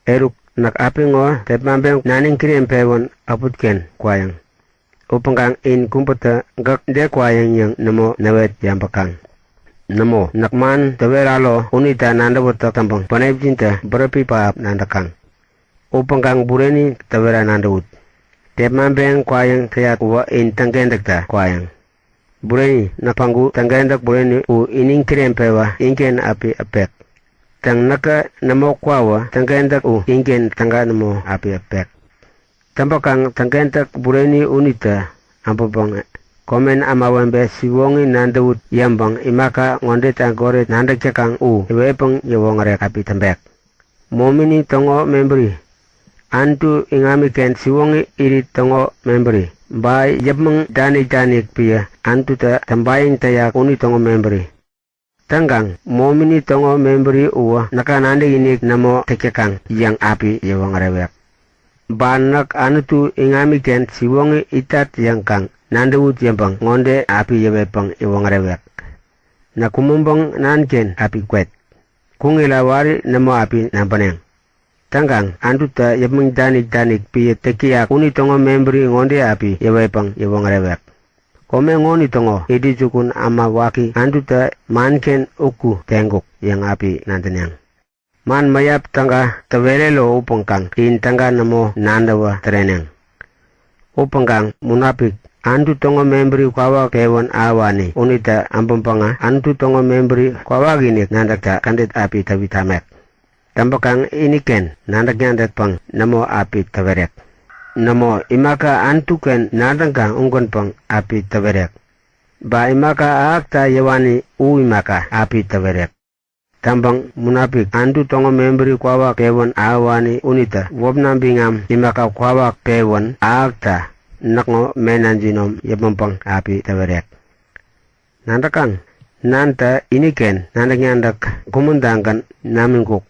eruk nak api ngo te pambeng naning kriem pewon aputken kwayang. Upangkang in kumpata gak de kwayang yang namo nawet yang pakang. Namo nakman taweralo unita nanda wata tampang panay jinta berapi paap nanda kang. Upangkang bureni tawera nanda ut. Te pambeng kwayang kaya kuwa in tanggendak ta kwayang. Bureni napanggu tanggendak bureni u ining kriem pewa ingken api apek. Tang naka namo kwawa tanggendak u ingken tangga namo api apek. Tampakang tanggendak bureni unita ampabang komen amawembe siwongi nandawut yambang imaka ngonde tangkore nanda cakang u iwepeng yawongare api tembek. Momini tongo memberi. Antu ingami ken siwongi iri tongo memberi. Bai yapmeng danik pia antu ta tambaying tayak uni tongo memberi. Tanggang momini tongo memberi uwa naka nanda inik namo tekekang yang api yawongare wek. Banak anutu ingami ken siwongi itat yang kang nandawut yambang ngonde api yawepang iwongarewek. Na kumumbang nanken api kwet. Kungilawari namo api nampaneng. Tanggang antuta yamang danik piye tekiyak uni tongo memberi ngonde api yawepang iwongarewek. Kome ngoni tongo idi cukun ama waki antuta manken uku tengguk yang api nantenyang. Man mayap tangga tawerelo upangkang in tangga namo nandawa tereneng. Upangkang munapik antu tongo memberi kwawa kewon awani unita ampumpanga antu tongo memberi kwawa gini nandakta kandet api tabi tamek. Tampakang iniken nandak nyandat pang namo api tawerek. Namo imaka antu ken nandangka ungkon pang api tawerek. Ba imaka akta yawani u imaka api tawerek. Tampang munapik antu tongo memberi kwawa kewon awani unita wobnambingam imaka kwawa kewon akta nakngo menanjinom yapampang api tawerek. Nandakan nanta iniken nandak nyandak kumundangkan namingkuk.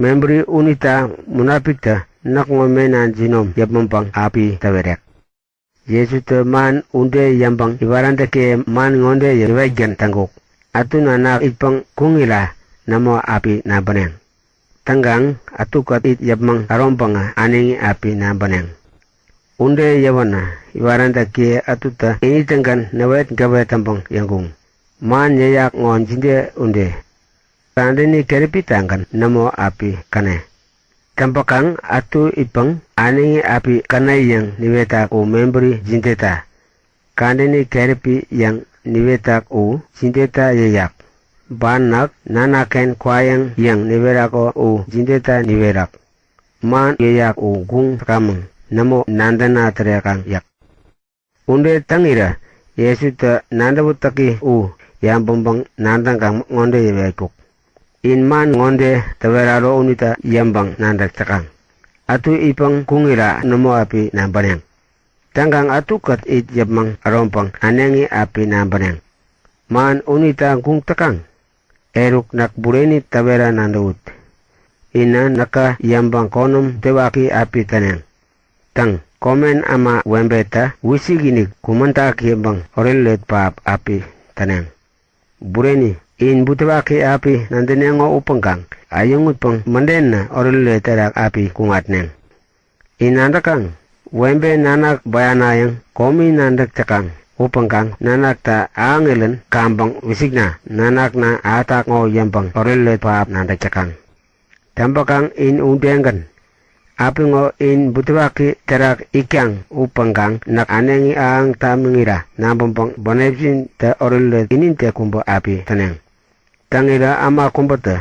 Memberi unita munapikta nakngo menanjinom yapampang api tawerek. Yesus te man unde yambang ibaranda ke man ngonde yawegan tangguk. Atu nanak ipang kungila namo api nampaneng. Tanggang atukat it yapmang arompanga aningi api nampaneng. Unde yawana iwaranda ke atuta ini tengkan nawet gawe tampang yanggung. Man yayak ngon jinde unde. Kandini kerepi tangkan namo api kane. Tampakang atu ipang aningi api kane yang niwetak u memberi jindeta. Kandini kerepi yang niwetak u jindeta yayak. Banak nanaken kwayang yang niwerako u jindeta niwerak. Man yayak u gung kamang. Namo nandana teriakang yak. Unde tangira Yesus te nandabutaki u yang bombang nandang kang ngonde yawekuk. In man ngonde taweraro unita yambang nandak cakang. Atu ipang kungira namo api nampaneng. Tanggang atu kat it yabmang arompang anengi api nampaneng. Man unita kung takang. Eruk nak bureni tawera nandawut. Ina naka yambang konom tewaki api taneng. Tang komen ama wembeta wisiginik kumanta kiyambang orelet paap api taneng. Bureni in butawaki api nandenengo upangkang ayungut pang mandena orelet terak api kungatneng. Inandakang wembe nanak bayanayang komi nandak cakang upangkang nanak ta angelen kambang wisigna nanak na atak ngo yambang orelet paap nandak cakang. Tampakang in undengkan api ngo in butawaki terak ikyang upangkang nak anengi ang tamingira nampumpang bonepsin te orelet inin te kumbo api taneng. Tangira ama kumbo te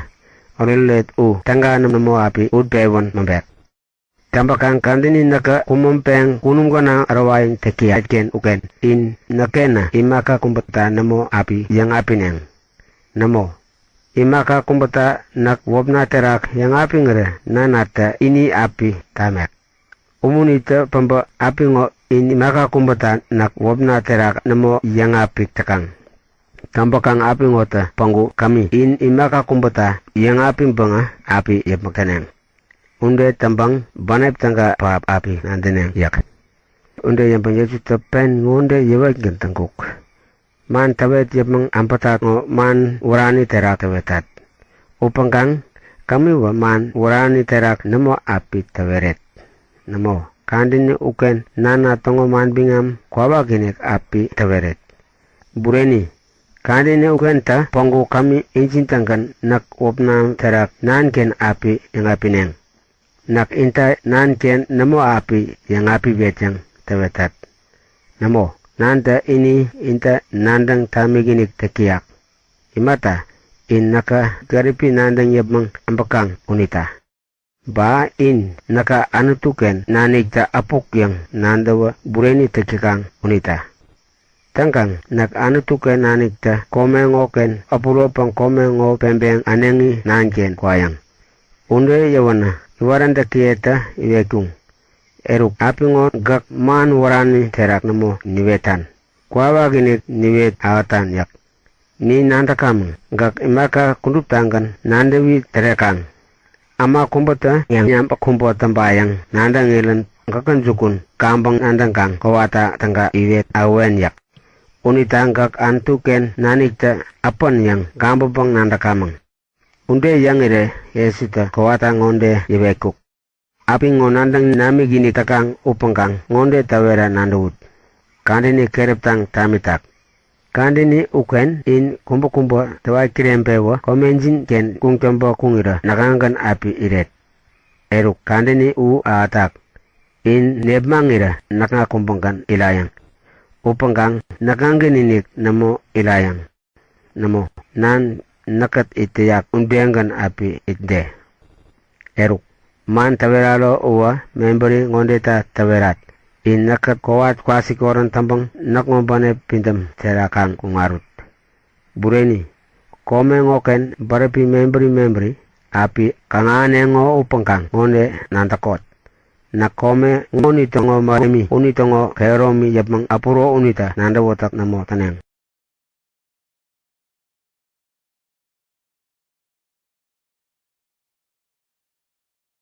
orelet u tangga namo api udbewon mambek. Tampakang kandini naka kumumpeng kununggana arawayang tekiatken uken in nakena imaka kumbata namo api yang api neng. Namo imaka kumbata nak wobna terak yang api ngere nanata ini api tamek. Umunita pamba api ngo ini maka kumbata nak wobna terak namo yang api tekang. Tampakang api ngota panggu kami in imaka kumbata yang api banga api yap makaneng. Unde tambang banep tangga paap api nandeneng yak. Unde yang penyesu tepen ngonde yewek gentengkuk. Man tawet yamang ampatat ngo man urani terak tawetat. Upangkang kami wa man warani terak namo api taweret. Namo kandini uken nana tongo man bingam kwawa ginek api taweret. Bureni kandini uken ta pongo kami injintangan nak opnam terak nan ken api yang api neng. Nak inta nan ken namo api yang api betang tawetat. Namo nanda ini inta nandang tamiginik tekiak. Imata in naka garipi nandang yabmang ambakang unita. Ba in naka anutuken nanigta apok yang nandawa bureni tekikang unita. Tangkang nak anutuken nanigta komengoken apulopang komengo pembeng anengi nanken kwayang. Unde yawana iwaranda kieta iwekung. Eruk apingon gak man warani terak namo niwetan. Kwawa ginik niwet awatan yak. Ni nanda kamang gak imaka kundup tangkan nandewi terekang. Ama kumbata yang nyampak kumbata bayang nanda ngilan gakan jukun kambang nandang kang kawata tangga iwet awen yak. Unita gak antuken nanikta apon yang gambang nanda kamang. Unde yang ire yesita kawata ngonde yewekuk. Api ngonandang nami gini takang upengkang ngonde tawera nandawut. Kandini kereptang tamitak. Kandini uken in kumbo tawa kirempewa komenjin ken kungtombo kungira nakangan api iret. Eruk kandini atak. In nebmangira nakakumpangkan ilayang. Upengkang nakangininik namo ilayang. Namo nan nakat itiyak undiangkan api itde. Eruk man taweralo uwa memberi ngondeta tawerat. In nakat kawat kwasi koran tambang nakmombane pindam terakang kungarut. Bureni komengoken barapi memberi api kangane ngo upengkang ngonde nantakot. Nakome ngoni tongo maremi uni tongo keromi yapmang apuro unita nanda wotak namo taneng.